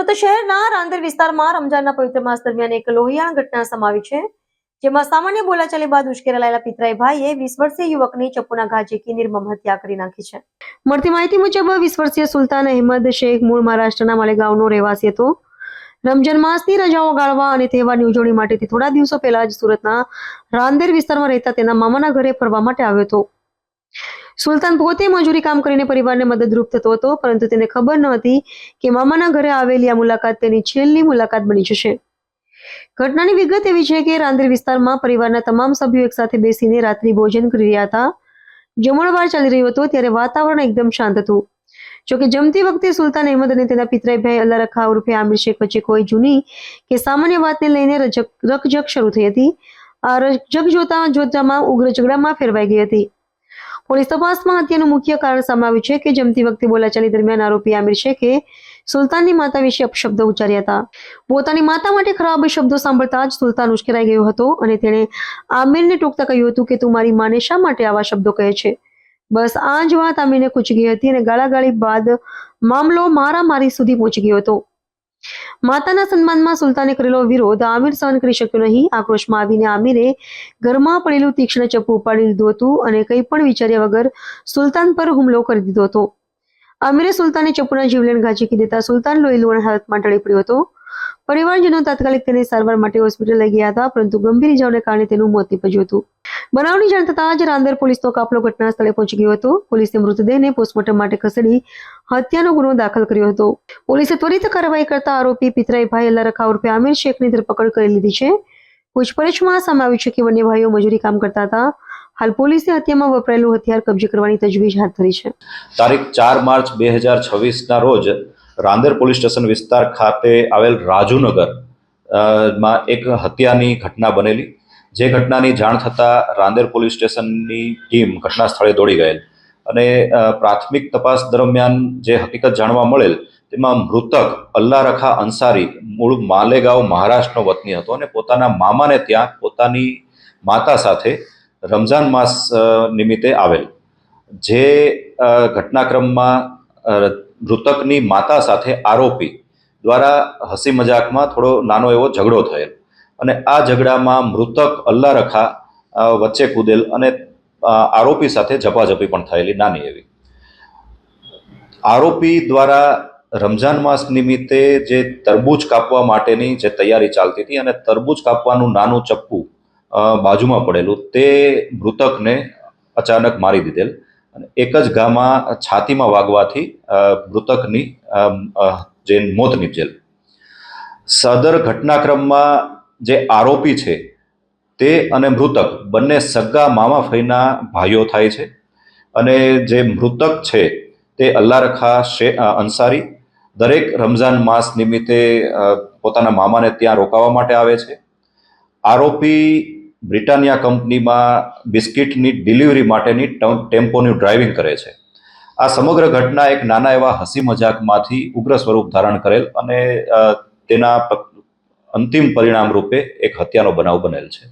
સુરત શહેરના રાંદેર વિસ્તારમાં રમજાનના પવિત્ર માસ દરમિયાન એક લોહિયાળ ઘટના સામે આવી છે, જેમાં સામાન્ય બોલાચાલી બાદ ઉશ્કેરાયેલા પિતરાઈ ભાઈએ 20 વર્ષીય યુવકની ચપ્પુના ઘા ઝીકી નિર્મમ હત્યા કરી નાખી છે. મળતી માહિતી મુજબ 20 વર્ષીય સુલતાન અહેમદ શેખ મૂળ મહારાષ્ટ્રના માલેગાંવનો રહેવાસી હતો. રમજાન માસની રજાઓ ગાળવા અને તહેવારની ઉજવણી માટેથી થોડા દિવસો પહેલા જ સુરતના રાંદેર વિસ્તારમાં રહેતા તેના મામાના ઘરે ફરવા માટે આવ્યો હતો. સુલતાન પોતે મજૂરી કામ કરીને પરિવારને મદદરૂપ થતો હતો, પરંતુ તેને ખબર ન હતી કે મામાના ઘરે આવેલી આ મુલાકાત તેની છેલ્લી મુલાકાત બની જશે. ઘટનાની વિગત એવી છે કે રાંદેર વિસ્તારમાં પરિવારના તમામ સભ્યો એકસાથે બેસીને રાત્રિ ભોજન કરી રહ્યા હતા. જમણવાર ચાલી રહ્યો હતો ત્યારે વાતાવરણ એકદમ શાંત હતું. જોકે જમતી વખતે સુલતાન અહેમદ અને તેના પિતરાઈભાઈ અલ્લા રખા ઉર્ફે આમિર શેખ વચ્ચે કોઈ જૂની કે સામાન્ય વાતને લઈને રકઝક શરૂ થઈ હતી. આ રકઝક જોતામાં ઉગ્ર ઝઘડામાં ફેરવાઈ ગઈ હતી. પોલીસ તપાસમાં હત્યાનું મુખ્ય કારણ સામે આવ્યું છે કે જમતી વખતે બોલાચાલી દરમિયાન આરોપી આમિર શેખે સુલતાનની માતા વિશે અપશબ્દો ઉચ્ચાર્યા હતા. પોતાની માતા માટે ખરાબ શબ્દો સાંભળતા જ સુલતાન ઉશ્કેરાઈ ગયો હતો અને તેણે આમિરને ટોકતા કહ્યું હતું કે તું મારી માને શા માટે આવા શબ્દો કહે છે. બસ આ જ વાત આમિરને ખૂંચી ગઈ હતી અને ગાળાગાળી બાદ મામલો મારામારી સુધી પહોંચી ગયો હતો. માતાના સન્માનમાં સુલતાને કરેલો વિરોધ આમિર સહન કરી શક્યો નહીં. આક્રોશમાં આવીને આમિરે ઘરમાં પડેલું તીક્ષ્ણ ચપ્પુ ઉપાડી લીધું હતું અને કંઈ પણ વિચાર્યા વગર સુલતાન પર હુમલો કરી દીધો હતો. આમિરે સુલતાને ચપ્પુના જીવલેણ ઘા ઝીકી દેતા સુલતાન લોહીલુહાણ હાલતમાં ઢળી પડ્યો હતો. પરિવારજનો તાત્કાલિક તેને સારવાર માટે હોસ્પિટલ લઈ ગયા હતા, પરંતુ ગંભીર ઇજાઓને કારણે તેનું મોત નીપજ્યું હતું. બનાવની જાણ થતાં જ રાંદેર પોલીસનો કાફલો ઘટના સ્થળે પહોંચી ગયો હતો. પોલીસે મૃતદેહને પોસ્ટમોર્ટમ માટે ખસેડી હત્યાનો ગુનો દાખલ કર્યો હતો. પોલીસે ત્વરિત કાર્યવાહી કરતા આરોપી પિતરાઈભાઈ અલ્લા રખા ઉર્ફે આમિર શેખની ધરપકડ કરી લીધી છે. પૂછપરછમાં સામે આવ્યું છે કે બંને ભાઈઓ મજૂરી કામ કરતા હતા. હાલ પોલીસે હત્યામાં વપરાયેલું હથિયાર કબજે કરવાની તજવીજ હાથ ધરી છે. તારીખ 4 માર્ચ 2026ના રોજ રાંદેર પોલીસ સ્ટેશન વિસ્તાર ખાતે આવેલ રાજુનગર માં એક હત્યાની ઘટના બનેલી. જે ઘટનાની જાણ થતાં રાંદેર પોલીસ સ્ટેશનની ટીમ ઘટના સ્થળે દોડી ગયેલ અને પ્રાથમિક તપાસ દરમિયાન જે હકીકત જાણવા મળેલ તેમાં મૃતક અલ્લા રખા અંસારી મૂળ માલેગાંવ મહારાષ્ટ્રનો વતની હતો અને પોતાના મામાને ત્યાં પોતાની માતા સાથે રમઝાન માસ નિમિત્તે આવેલ. જે ઘટનાક્રમમાં મૃતકની માતા સાથે આરોપી દ્વારા હસી મજાકમાં થોડો નાનો એવો ઝઘડો થયેલ અને આ ઝઘડામાં મૃતક અલ્લા રખા વચ્ચે કૂદેલ અને આરોપી સાથે ઝપાઝપી પણ થયેલી નાની એવી. આરોપી દ્વારા રમઝાન માસ નિમિત્તે જે તરબૂચ કાપવા માટેની જે તૈયારી ચાલતી હતી અને તરબૂચ કાપવાનું નાનું ચપ્પુ બાજુમાં પડેલું તે મૃતકને અચાનક મારી દીધેલ અને એક જ ઘામાં છાતીમાં વાગવાથી મૃતકની જે મોત નીપજેલ. સદર ઘટનાક્રમમાં જે આરોપી છે તે અને મૃતક બંને સગા મામા ફઈના ભાઈઓ થાય છે અને જે મૃતક છે તે અલ્લા રખા અંસારી દરેક રમઝાન માસ નિમિત્તે પોતાના મામાને ત્યાં રોકાવા માટે આવે છે. આરોપી બ્રિટાનિયા કંપનીમાં બિસ્કિટની ડિલિવરી માટેની ટેમ્પોનું ડ્રાઇવિંગ કરે છે. આ સમગ્ર ઘટના એક નાના એવા હસી મજાકમાંથી ઉગ્ર સ્વરૂપ ધારણ કરેલ અને તેના અંતિમ પરિણામ રૂપે એક હત્યાનો બનાવ બનેલ છે.